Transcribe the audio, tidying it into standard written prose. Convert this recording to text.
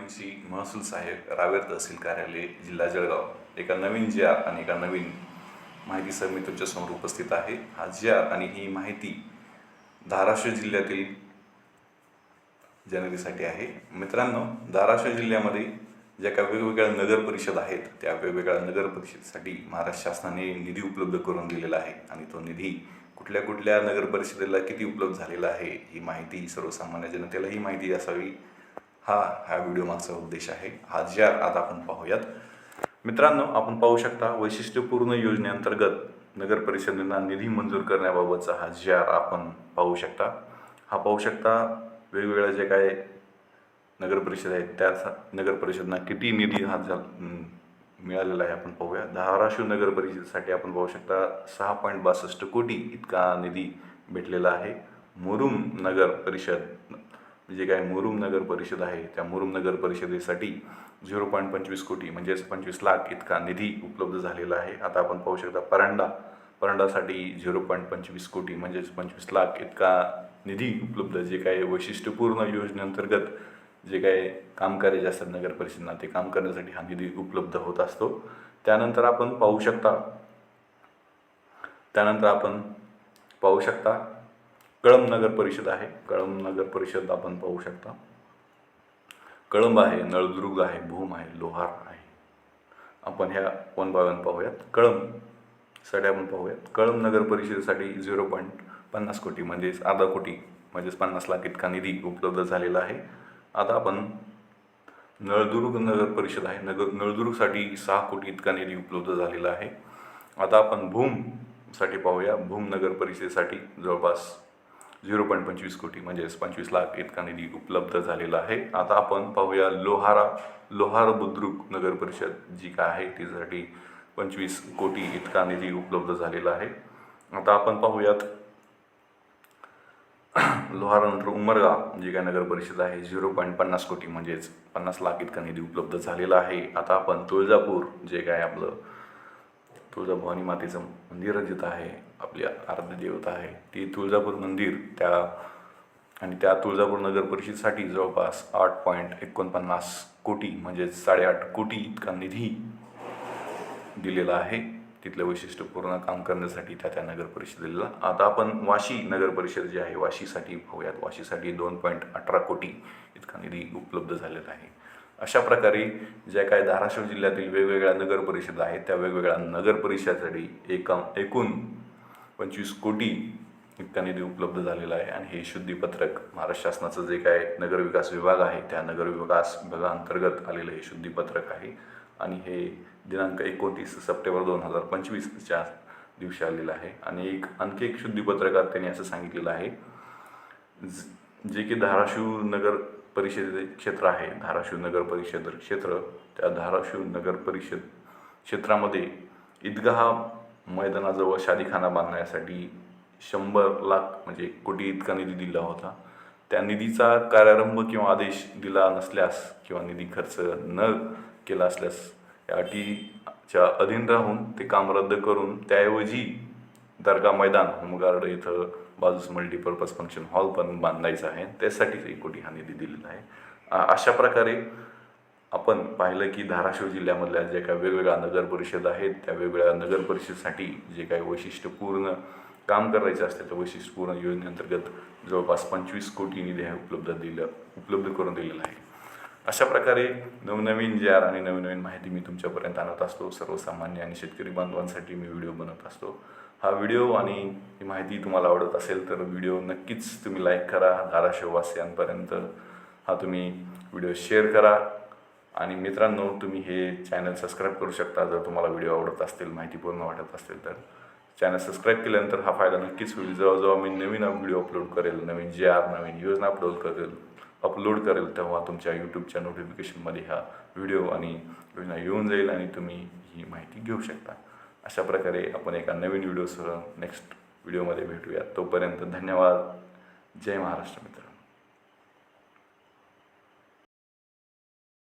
MMC महसूल सहाय्यक रावेर तहसील कार्यालय जिल्हा जळगाव एका नवीन जी.आर. आणि एका नवीन माहितीसह मी तुमच्यासमोर उपस्थित आहे. हा जी.आर. आणि ही माहिती धाराशिव जिल्ह्यातील जनतेसाठी आहे. मित्रांनो, धाराशिव जिल्ह्यामध्ये ज्या काही वेगवेगळ्या नगर परिषद आहेत त्या वेगवेगळ्या नगर परिषदेसाठी महाराष्ट्र शासनाने निधी उपलब्ध करून दिलेला आहे आणि तो निधी कुठल्या कुठल्या नगर परिषदेला किती उपलब्ध झालेला आहे ही माहिती सर्वसामान्य जनतेलाही माहिती असावी हा व्हिडिओ मागचा उद्देश आहे. हा जी.आर. आता आपण पाहूयात. मित्रांनो, आपण पाहू शकता वैशिष्ट्यपूर्ण योजनेअंतर्गत नगर परिषदेला निधी मंजूर करण्याबाबतचा हा जी.आर. आपण पाहू शकता. हा पाहू शकता वेगवेगळ्या जे काय नगर परिषद आहेत त्या नगर परिषदांना किती निधी मिळालेला आहे आपण पाहूया. धाराशिव नगर परिषदेसाठी आपण पाहू शकता 6.62 कोटी इतका निधी भेटलेला आहे. मुरुम नगर परिषद जे काय मुरुम नगर परिषद आहे त्या मुरुम नगर परिषदेसाठी 0.25 कोटी म्हणजेच 25 लाख इतका निधी उपलब्ध झालेला आहे. आता आपण पाहू शकता परंडासाठी 0.25 कोटी म्हणजेच 25 लाख इतका निधी उपलब्ध जे काही वैशिष्ट्यपूर्ण योजनेअंतर्गत जे काही काम करायचे असतात नगर परिषदेला ते काम करण्यासाठी हा निधी उपलब्ध होत असतो. त्यानंतर आपण पाहू शकता कळंब नगर परिषद आहे. कळंब नगर परिषद आपण पाहू शकता. कळंब आहे, नळदुर्ग आहे, भूम आहे, लोहार आहे. आपण ह्या 1 by 1 पाहूयात. कळंबसाठी आपण पाहूयात. कळंब नगर परिषदेसाठी 0.50 कोटी म्हणजेच अर्धा कोटी म्हणजेच 50 लाख इतका निधी उपलब्ध झालेला आहे. आता आपण नळदुर्ग नगर परिषद आहे. नळदुर्गसाठी 6 कोटी इतका निधी उपलब्ध झालेला आहे. आता आपण भूमसाठी पाहूया. भूम नगर परिषदेसाठी जवळपास 0.25 कोटी म्हणजेच 25 लाख इतका निधी उपलब्ध झालेला आहे. आता आपण पाहूया लोहार बुद्रुक नगर परिषद जी काय आहे तिच्यासाठी 25 कोटी इतका निधी उपलब्ध झालेला आहे. आता आपण पाहूयात लोहारानंतर उमरगा जी काय नगर परिषद आहे 0.50 कोटी म्हणजेच 50 लाख इतका निधी उपलब्ध झालेला आहे. आता आपण तुळजापूर जे काय आपलं तुळजाभवानी मातेचं मंदिर जिथं आहे आपली आराध्य देवता आहे ती तुळजापूर मंदिर त्या तुळजापूर नगर परिषदेसाठी जवळपास 8.49 कोटी म्हणजेच 8.5 कोटी इतका निधी दिलेला आहे तिथलं वैशिष्ट्यपूर्ण काम करण्यासाठी त्या नगर परिषदेला. आता आपण वाशी नगर परिषद जी आहे वाशीसाठी पाहूयात. वाशीसाठी 2.18 कोटी इतका निधी उपलब्ध झालेला आहे. अशा प्रकारे ज्या काय धाराशिव जिल्ह्यातील वेगवेगळ्या नगर परिषद आहेत त्या वेगवेगळ्या नगर परिषदेसाठी एकूण 25 कोटी इतका निधी उपलब्ध झालेला आहे. आणि हे शुद्धीपत्रक महाराष्ट्र शासनाचं जे काय नगरविकास विभाग आहे त्या नगरविकास विभागाअंतर्गत आलेलं हे शुद्धीपत्रक आहे. आणि हे दिनांक 29 सप्टेंबर 2025च्या दिवशी आलेलं आहे. आणि आणखी एक शुद्धीपत्रकात त्यांनी असं सांगितलेलं आहे जे की धाराशिव नगर परिषद क्षेत्र आहे. धाराशिव नगर परिषद क्षेत्र त्या धाराशिव नगर परिषद क्षेत्रामध्ये ईदगाह मैदानाजवळ शादीखाना बांधण्यासाठी 100 लाख म्हणजे 1 कोटी इतका निधी दिला होता. त्या निधीचा कार्यारंभ किंवा आदेश दिला नसल्यास किंवा निधी खर्च न केला असल्यास या अटीच्या अधीन राहून ते काम रद्द करून त्याऐवजी दर्गा मैदान होमगार्ड इथं बाजूस मल्टीपर्पज फंक्शन हॉल पण बांधायचा आहे. त्यासाठीच 1 कोटी हा निधी दिलेला आहे. अशा प्रकारे आपण पाहिलं की धाराशिव जिल्ह्यामधल्या जे काही वेगवेगळ्या नगर परिषद आहेत त्या वेगवेगळ्या नगर परिषदेसाठी जे काही वैशिष्ट्यपूर्ण काम करायचं असते त्या वैशिष्ट्यपूर्ण योजनेअंतर्गत जवळपास 25 कोटी निधी उपलब्ध करून दिलेला आहे. अशा प्रकारे नवनवीन जी.आर. आणि नवीन माहिती मी तुमच्यापर्यंत आणत असतो. सर्वसामान्य आणि शेतकरी बांधवांसाठी मी व्हिडिओ बनवत असतो. हा व्हिडिओ आणि ही माहिती तुम्हाला आवडत असेल तर व्हिडिओ नक्कीच तुम्ही लाईक करा. धाराशिववासियांपर्यंत हा तुम्ही व्हिडिओ शेअर करा. आणि मित्रांनो, तुम्ही हे चॅनल सबस्क्राईब करू शकता जर तुम्हाला व्हिडिओ आवडत असतील, माहितीपूर्ण वाटत असेल तर. चॅनल सबस्क्राईब केल्यानंतर हा फायदा नक्कीच होईल. जेव्हा मी नवीन व्हिडिओ अपलोड करेल, नवीन जी.आर. नवीन योजना अपलोड करेल तेव्हा तुमच्या यूट्यूबच्या नोटिफिकेशनमध्ये हा व्हिडिओ आणि योजना येऊन जाईल आणि तुम्ही ही माहिती घेऊ शकता. अशा प्रकारे आपण एका नवीन व्हिडिओसह नेक्स्ट व्हिडिओमध्ये भेटूया. तोपर्यंत धन्यवाद. जय महाराष्ट्र मित्र.